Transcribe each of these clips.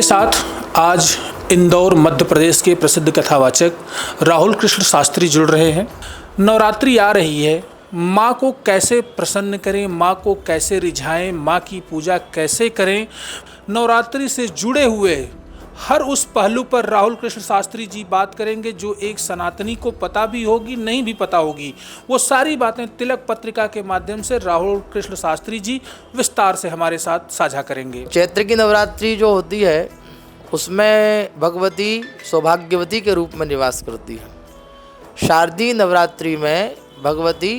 साथ आज इंदौर मध्य प्रदेश के प्रसिद्ध कथावाचक राहुल कृष्ण शास्त्री जुड़ रहे हैं। नवरात्रि आ रही है, माँ को कैसे प्रसन्न करें, माँ को कैसे रिझाएं, माँ की पूजा कैसे करें, नवरात्रि से जुड़े हुए हर उस पहलू पर राहुल कृष्ण शास्त्री जी बात करेंगे जो एक सनातनी को पता भी होगी, नहीं भी पता होगी। वो सारी बातें तिलक पत्रिका के माध्यम से राहुल कृष्ण शास्त्री जी विस्तार से हमारे साथ साझा करेंगे। चैत्र की नवरात्रि जो होती है उसमें भगवती सौभाग्यवती के रूप में निवास करती है। शारदीय नवरात्रि में भगवती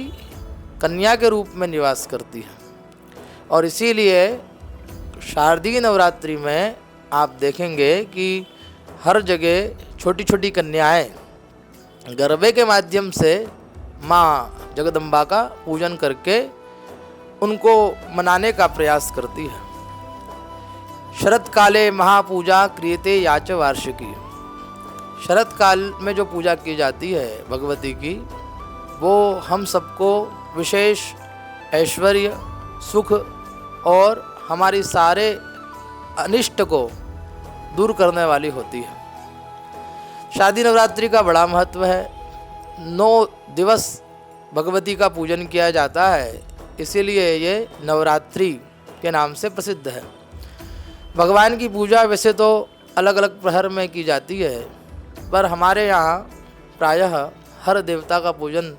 कन्या के रूप में निवास करती है और इसीलिए शारदीय नवरात्रि में आप देखेंगे कि हर जगह छोटी छोटी कन्याएं गरबे के माध्यम से माँ जगदम्बा का पूजन करके उनको मनाने का प्रयास करती है। शरत काले महापूजा क्रियते याच वार्षिकी। शरत काल में जो पूजा की जाती है भगवती की, वो हम सबको विशेष ऐश्वर्य, सुख और हमारी सारे अनिष्ट को दूर करने वाली होती है। शारदीय नवरात्रि का बड़ा महत्व है। 9 दिवस भगवती का पूजन किया जाता है, इसीलिए ये नवरात्रि के नाम से प्रसिद्ध है। भगवान की पूजा वैसे तो अलग अलग प्रहर में की जाती है, पर हमारे यहाँ प्रायः हर देवता का पूजन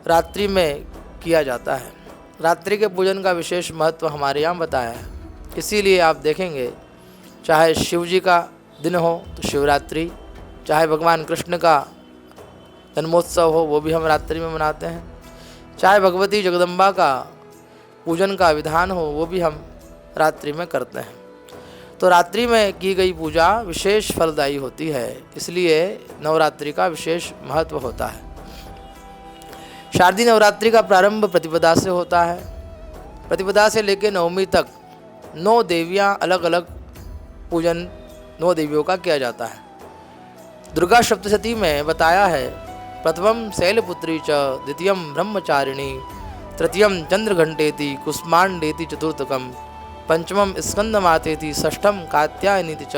रात्रि में किया जाता है। रात्रि के पूजन का विशेष महत्व हमारे यहाँ बताया है। इसीलिए आप देखेंगे चाहे शिव जी का दिन हो तो शिवरात्रि, चाहे भगवान कृष्ण का जन्मोत्सव हो वो भी हम रात्रि में मनाते हैं, चाहे भगवती जगदम्बा का पूजन का विधान हो वो भी हम रात्रि में करते हैं। तो रात्रि में की गई पूजा विशेष फलदायी होती है, इसलिए नवरात्रि का विशेष महत्व होता है। शारदीय नवरात्रि का प्रारंभ प्रतिपदा से होता है। प्रतिपदा से लेकर नवमी तक 9 देवियाँ अलग अलग पूजन 9 देवियों का किया जाता है। दुर्गा सप्तशती में बताया है, प्रथमम शैलपुत्री च, द्वितीयम ब्रह्मचारिणी, तृतीयम चंद्रघंटेति, कुष्मांडेति चतुर्थकम, पंचमम स्कंदमातेति, षष्ठम कात्यायनीति च,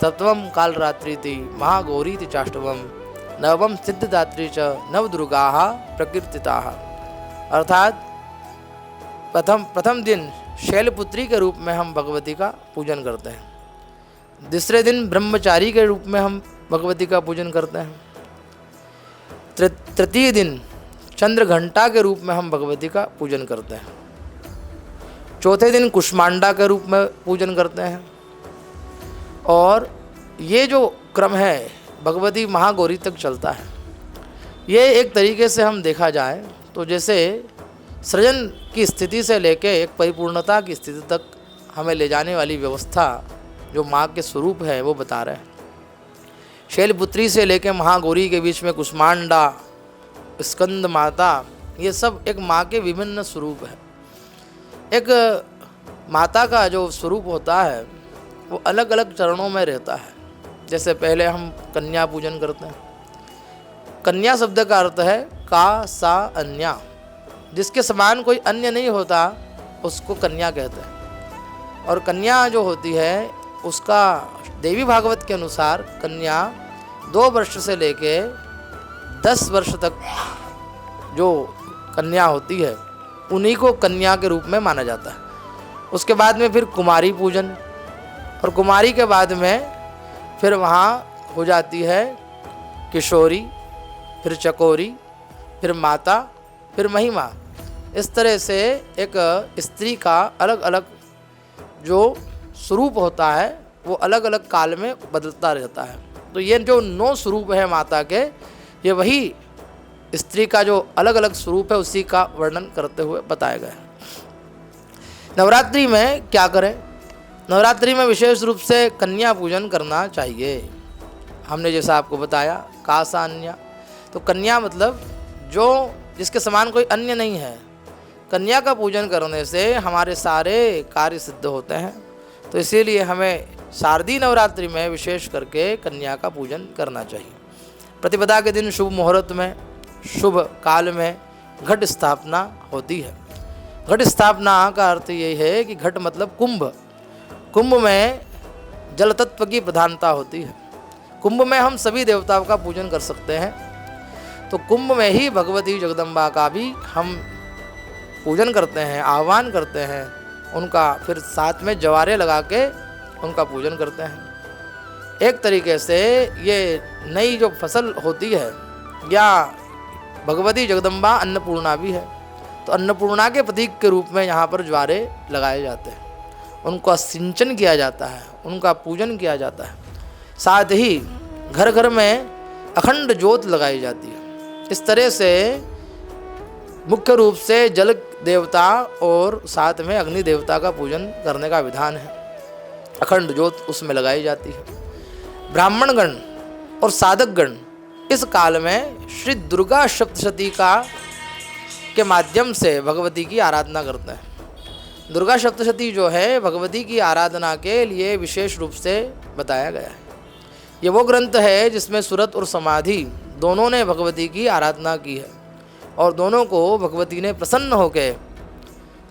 सप्तमम कालरात्रीति, महागौरीति चाष्टमम, नवम सिद्धदात्री च, नवदुर्गाः प्रकीर्तिताः। अर्थात प्रथम दिन शैलपुत्री के रूप में हम भगवती का पूजन करते हैं। दूसरे दिन ब्रह्मचारी के रूप में हम भगवती का पूजन करते हैं। तृतीय दिन चंद्रघंटा के रूप में हम भगवती का पूजन करते हैं। चौथे दिन कुष्मांडा के रूप में पूजन करते हैं। और ये जो क्रम है भगवती महागौरी तक चलता है। ये एक तरीके से हम देखा जाए तो जैसे सृजन की स्थिति से लेके एक परिपूर्णता की स्थिति तक हमें ले जाने वाली व्यवस्था जो माँ के स्वरूप है वो बता रहे हैं। शैलपुत्री से लेके महागौरी के बीच में कुष्मांडा, स्कंद माता, ये सब एक माँ के विभिन्न स्वरूप है। एक माता का जो स्वरूप होता है वो अलग अलग चरणों में रहता है। जैसे पहले हम कन्या पूजन करते हैं। कन्या शब्द का अर्थ है का सा अन्या, जिसके समान कोई अन्य नहीं होता उसको कन्या कहते हैं। और कन्या जो होती है उसका देवी भागवत के अनुसार कन्या 2 वर्ष से लेके 10 वर्ष तक जो कन्या होती है उन्हीं को कन्या के रूप में माना जाता है। उसके बाद में फिर कुमारी पूजन, और कुमारी के बाद में फिर वहाँ हो जाती है किशोरी, फिर चकोरी, फिर माता, फिर महिमा। इस तरह से एक स्त्री का अलग अलग जो स्वरूप होता है वो अलग अलग काल में बदलता रहता है। तो ये जो 9 स्वरूप है माता के, ये वही स्त्री का जो अलग अलग स्वरूप है उसी का वर्णन करते हुए बताया गया है। नवरात्रि में क्या करें? नवरात्रि में विशेष रूप से कन्या पूजन करना चाहिए। हमने जैसा आपको बताया कासा अन्या, तो कन्या मतलब जो जिसके समान कोई अन्य नहीं है। कन्या का पूजन करने से हमारे सारे कार्य सिद्ध होते हैं। तो इसीलिए हमें शारदीय नवरात्रि में विशेष करके कन्या का पूजन करना चाहिए। प्रतिपदा के दिन शुभ मुहूर्त में, शुभ काल में घट स्थापना होती है। घट स्थापना का अर्थ ये है कि घट मतलब कुंभ। कुंभ में जल तत्व की प्रधानता होती है। कुंभ में हम सभी देवताओं का पूजन कर सकते हैं, तो कुंभ में ही भगवती जगदम्बा का भी हम पूजन करते हैं, आह्वान करते हैं उनका, फिर साथ में जवारे लगा के उनका पूजन करते हैं। एक तरीके से ये नई जो फसल होती है, या भगवती जगदम्बा अन्नपूर्णा भी है, तो अन्नपूर्णा के प्रतीक के रूप में यहाँ पर ज्वारे लगाए जाते हैं, उनका सिंचन किया जाता है, उनका पूजन किया जाता है। साथ ही घर घर में अखंड ज्योत लगाई जाती है। इस तरह से मुख्य रूप से जल देवता और साथ में अग्नि देवता का पूजन करने का विधान है। अखंड ज्योत उसमें लगाई जाती है। ब्राह्मणगण और साधकगण इस काल में श्री दुर्गा सप्तशती के माध्यम से भगवती की आराधना करते हैं। दुर्गा सप्तशती जो है भगवती की आराधना के लिए विशेष रूप से बताया गया है। ये वो ग्रंथ है जिसमें सुरत और समाधि दोनों ने भगवती की आराधना की है, और दोनों को भगवती ने प्रसन्न होकर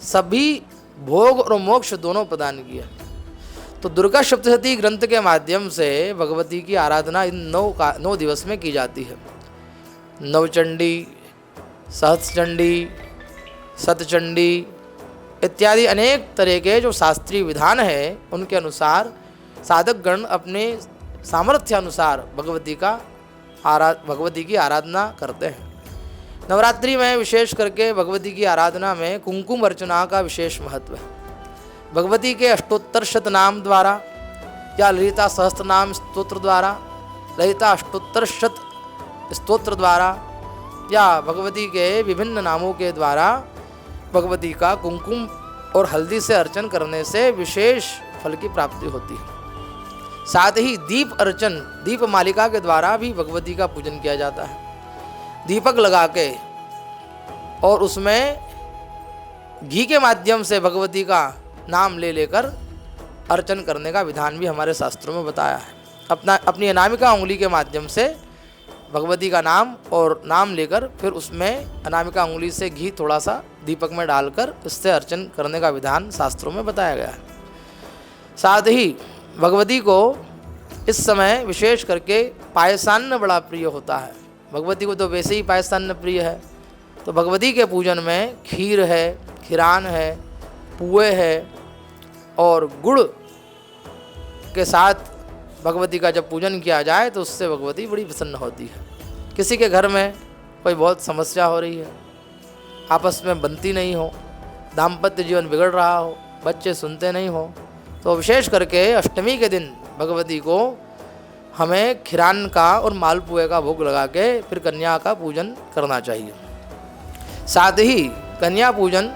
सभी भोग और मोक्ष दोनों प्रदान किए। तो दुर्गा सप्तशती ग्रंथ के माध्यम से भगवती की आराधना इन 9 दिवस में की जाती है। नवचंडी, सहस्रचंडी, शतचंडी इत्यादि अनेक तरह के जो शास्त्रीय विधान है, उनके अनुसार साधकगण अपने सामर्थ्य अनुसार भगवती की आराधना करते हैं। नवरात्रि में विशेष करके भगवती की आराधना में कुंकुम अर्चना का विशेष महत्व है। भगवती के अष्टोत्तर शतनाम द्वारा या ललिता सहस्त्रनाम स्तोत्र द्वारा, ललिता अष्टोत्तर शत स्तोत्र द्वारा या भगवती के विभिन्न नामों के द्वारा भगवती का कुंकुम और हल्दी से अर्चन करने से विशेष फल की प्राप्ति होती है। साथ ही दीप अर्चन, दीप मालिका के द्वारा भी भगवती का पूजन किया जाता है। दीपक लगा के और उसमें घी के माध्यम से भगवती का नाम ले लेकर अर्चन करने का विधान भी हमारे शास्त्रों में बताया है। अपनी अनामिका उंगली के माध्यम से भगवती का नाम और नाम लेकर फिर उसमें अनामिका उंगली से घी थोड़ा सा दीपक में डालकर इससे अर्चन करने का विधान शास्त्रों में बताया गया है। साथ ही भगवती को इस समय विशेष करके पायसान्न बड़ा प्रिय होता है। भगवती को तो वैसे ही पायसान्न प्रिय है, तो भगवती के पूजन में खीर है, खीरान है, पुए है और गुड़ के साथ भगवती का जब पूजन किया जाए तो उससे भगवती बड़ी प्रसन्न होती है। किसी के घर में कोई बहुत समस्या हो रही है, आपस में बनती नहीं हो, दाम्पत्य जीवन बिगड़ रहा हो, बच्चे सुनते नहीं हो, तो विशेष करके अष्टमी के दिन भगवती को हमें खीरान का और मालपुए का भोग लगा के फिर कन्या का पूजन करना चाहिए। साथ ही कन्या पूजन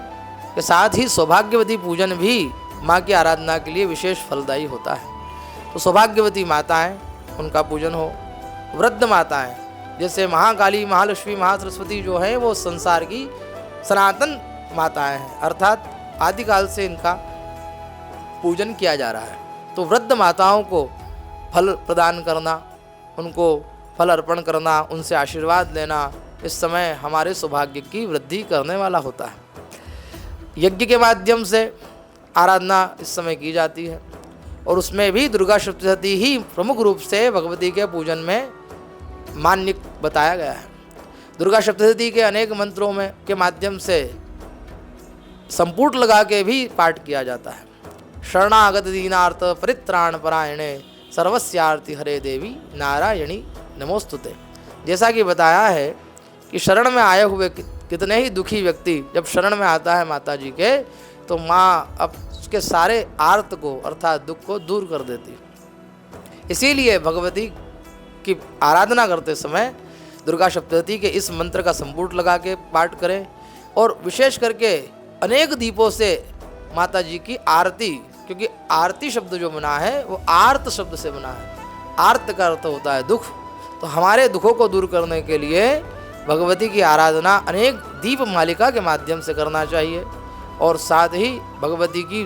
के साथ ही सौभाग्यवती पूजन भी माँ की आराधना के लिए विशेष फलदायी होता है। तो सौभाग्यवती माताएं, उनका पूजन हो। वृद्ध माताएं जैसे महाकाली, महालक्ष्मी, महासरस्वती जो है वो संसार की सनातन माताएं हैं, अर्थात आदिकाल से इनका पूजन किया जा रहा है। तो वृद्ध माताओं को फल प्रदान करना, उनको फल अर्पण करना, उनसे आशीर्वाद लेना इस समय हमारे सौभाग्य की वृद्धि करने वाला होता है। यज्ञ के माध्यम से आराधना इस समय की जाती है और उसमें भी दुर्गा सप्तशती ही प्रमुख रूप से भगवती के पूजन में मान्य बताया गया है। दुर्गा सप्तशती के अनेक मंत्रों में के माध्यम से संपुट लगा के भी पाठ किया जाता है। शरणागत दीनार्थ परित्राण परायणे सर्वस्यार्ति हरे देवी नारायणी नमोस्तुते। जैसा कि बताया है कि शरण में आए हुए कितने ही दुखी व्यक्ति जब शरण में आता है माता जी के, तो माँ अब उसके सारे आर्त को अर्थात दुख को दूर कर देती। इसीलिए भगवती की आराधना करते समय दुर्गा सप्तशती के इस मंत्र का संपुट लगा के पाठ करें और विशेष करके अनेक दीपों से माता जी की आरती, क्योंकि आरती शब्द जो बना है वो आर्त शब्द से बना है। आर्त का अर्थ होता है दुख। तो हमारे दुखों को दूर करने के लिए भगवती की आराधना अनेक दीप मालिका के माध्यम से करना चाहिए और साथ ही भगवती की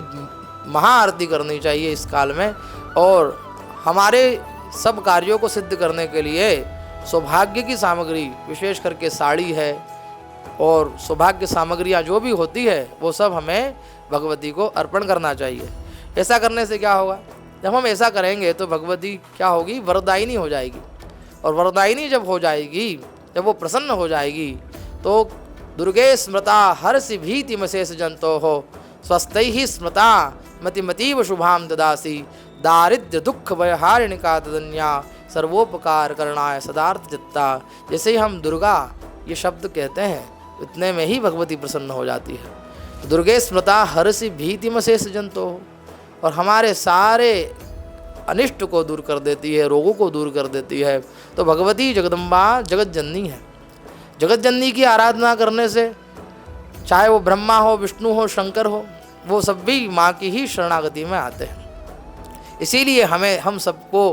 महाआरती करनी चाहिए इस काल में। और हमारे सब कार्यों को सिद्ध करने के लिए सौभाग्य की सामग्री विशेष करके साड़ी है और सौभाग्य सामग्रियाँ जो भी होती है वो सब हमें भगवती को अर्पण करना चाहिए। ऐसा करने से क्या होगा, जब हम ऐसा करेंगे तो भगवती क्या होगी, वरदायिनी हो जाएगी। और वरदायिनी जब हो जाएगी, जब वो प्रसन्न हो जाएगी, तो दुर्गे स्मृता हर्षि भीति मशेष जंतो हो स्वस्थै ही स्मृता मतिमतीव शुभाम ददासी दारिद्र्य दुख भयहारिणिका तदन्या सर्वोपकार करणाय सदार्थ चित्ता। जैसे ही हम दुर्गा ये शब्द कहते हैं, इतने में ही भगवती प्रसन्न हो जाती है। दुर्गे स्मृता हर्षि भीति मशेष जंतो हो, और हमारे सारे अनिष्ट को दूर कर देती है, रोगों को दूर कर देती है। तो भगवती जगदम्बा जगत जननी है। जगत जननी की आराधना करने से चाहे वो ब्रह्मा हो, विष्णु हो, शंकर हो, वो सब भी माँ की ही शरणागति में आते हैं। इसीलिए हम सबको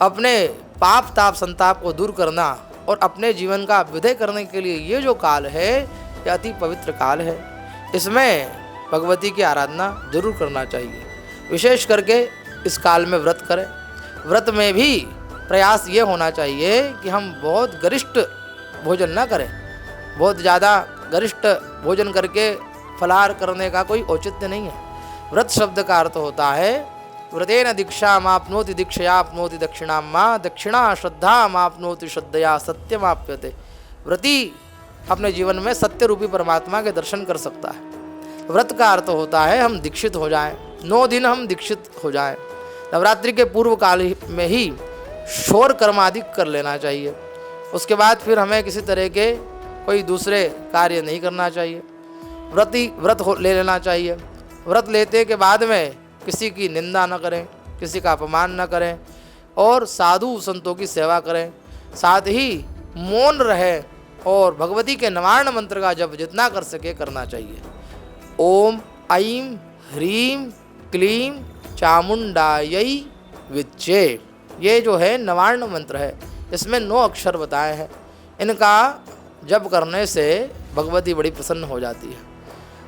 अपने पाप ताप संताप को दूर करना और अपने जीवन का विधेय करने के लिए ये जो काल है, ये अति पवित्र काल है। इसमें भगवती की आराधना जरूर करना चाहिए। विशेष करके इस काल में व्रत करें। व्रत में भी प्रयास ये होना चाहिए कि हम बहुत गरिष्ठ भोजन ना करें। बहुत ज़्यादा गरिष्ठ भोजन करके फलाहार करने का कोई औचित्य नहीं है। व्रत शब्द का अर्थ होता है व्रतेन दीक्षा मापनोति दीक्षया आपनोति दक्षिणा माँ दक्षिणा श्रद्धा मापनोति श्रद्धया सत्यमाप्यते। व्रती अपने जीवन में सत्य रूपी परमात्मा के दर्शन कर सकता है। व्रत का अर्थ होता है हम दीक्षित हो जाएं, 9 दिन हम दीक्षित हो जाएं। नवरात्रि के पूर्व काल में ही शौर कर्मादि कर लेना चाहिए। उसके बाद फिर हमें किसी तरह के कोई दूसरे कार्य नहीं करना चाहिए। व्रत ले लेना चाहिए। व्रत लेते के बाद में किसी की निंदा न करें, किसी का अपमान न करें और साधु संतों की सेवा करें। साथ ही मौन रहे और भगवती के नवारण मंत्र का जप जितना कर सके करना चाहिए। ओम ऐं ह्रीं क्लीं चामुंडायै विच्चे, ये जो है नवारण मंत्र है। इसमें 9 अक्षर बताए हैं। इनका जप करने से भगवती बड़ी प्रसन्न हो जाती है।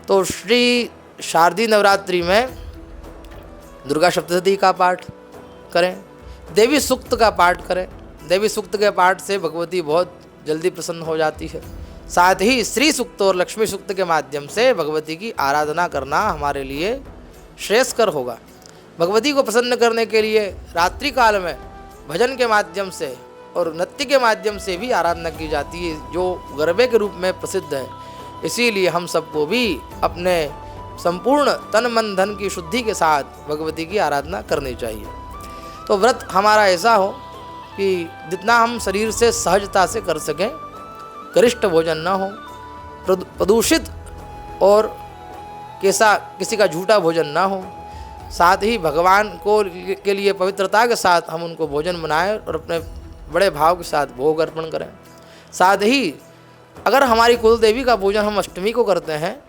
तो श्री शारदीय नवरात्रि में दुर्गा सप्तशती का पाठ करें, देवी सूक्त का पाठ करें। देवी सूक्त के पाठ से भगवती बहुत जल्दी प्रसन्न हो जाती है। साथ ही श्री सूक्त और लक्ष्मी सूक्त के माध्यम से भगवती की आराधना करना हमारे लिए श्रेयस्कर होगा। भगवती को प्रसन्न करने के लिए रात्रि काल में भजन के माध्यम से और नृत्य के माध्यम से भी आराधना की जाती है, जो गरबे के रूप में प्रसिद्ध है। इसीलिए हम सबको भी अपने संपूर्ण तन मन धन की शुद्धि के साथ भगवती की आराधना करनी चाहिए। तो व्रत हमारा ऐसा हो कि जितना हम शरीर से सहजता से कर सकें, गरिष्ठ भोजन न हो, प्रदूषित और किसी का झूठा भोजन ना हो। साथ ही भगवान को के लिए पवित्रता के साथ हम उनको भोजन बनाएं और अपने बड़े भाव के साथ भोग अर्पण करें। साथ ही अगर हमारी कुल देवी का पूजन हम अष्टमी को करते हैं,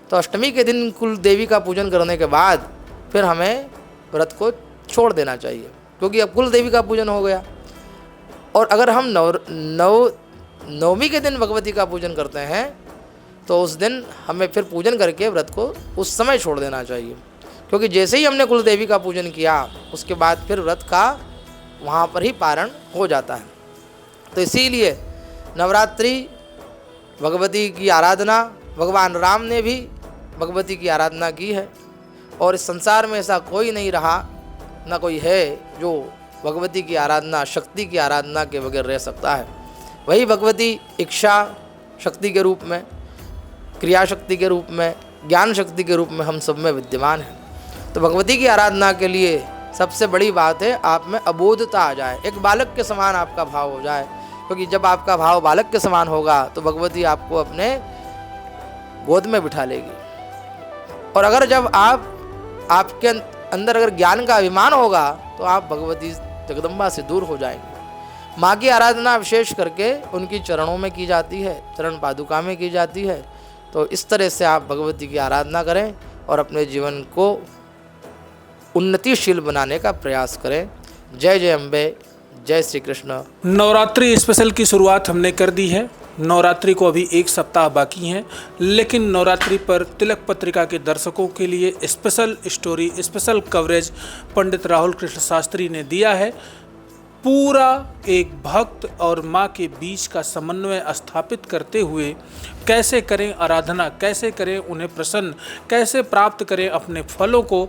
तो अष्टमी के दिन कुल देवी का पूजन करने के बाद फिर हमें व्रत को छोड़ देना चाहिए, क्योंकि अब कुल देवी का पूजन हो गया। और अगर हम नवमी के दिन भगवती का पूजन करते हैं, तो उस दिन हमें फिर पूजन करके व्रत को उस समय छोड़ देना चाहिए, क्योंकि जैसे ही हमने कुल देवी का पूजन किया उसके बाद फिर व्रत का वहाँ पर ही पारण हो जाता है। तो इसीलिए नवरात्रि भगवती की आराधना, भगवान राम ने भी भगवती की आराधना की है और इस संसार में ऐसा कोई नहीं रहा, ना कोई है जो भगवती की आराधना, शक्ति की आराधना के बगैर रह सकता है। वही भगवती इच्छा शक्ति के रूप में, क्रिया शक्ति के रूप में, ज्ञान शक्ति के रूप में हम सब में विद्यमान है। तो भगवती की आराधना के लिए सबसे बड़ी बात है आप में अबोधता आ जाए, एक बालक के समान आपका भाव हो जाए, क्योंकि जब आपका भाव बालक के समान होगा तो भगवती आपको अपने गोद में बिठा लेगी। और अगर जब आपके अंदर अगर ज्ञान का अभिमान होगा तो आप भगवती जगदम्बा से दूर हो जाएंगे। माँ की आराधना विशेष करके उनकी चरणों में की जाती है, चरण पादुका में की जाती है। तो इस तरह से आप भगवती की आराधना करें और अपने जीवन को उन्नतिशील बनाने का प्रयास करें। जय जय अम्बे, जय श्री कृष्ण। नवरात्रि स्पेशल की शुरुआत हमने कर दी है। नवरात्रि को अभी 1 सप्ताह बाकी हैं, लेकिन नवरात्रि पर तिलक पत्रिका के दर्शकों के लिए स्पेशल स्टोरी, स्पेशल कवरेज पंडित राहुल कृष्ण शास्त्री ने दिया है। पूरा एक भक्त और माँ के बीच का समन्वय स्थापित करते हुए कैसे करें आराधना, कैसे करें उन्हें प्रसन्न, कैसे प्राप्त करें अपने फलों को,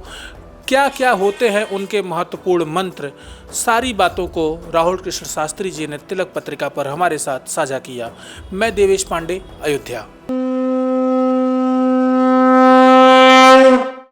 क्या क्या होते हैं उनके महत्वपूर्ण मंत्र, सारी बातों को राहुल कृष्ण शास्त्री जी ने तिलक पत्रिका पर हमारे साथ साझा किया। मैं देवेश पांडे, अयोध्या।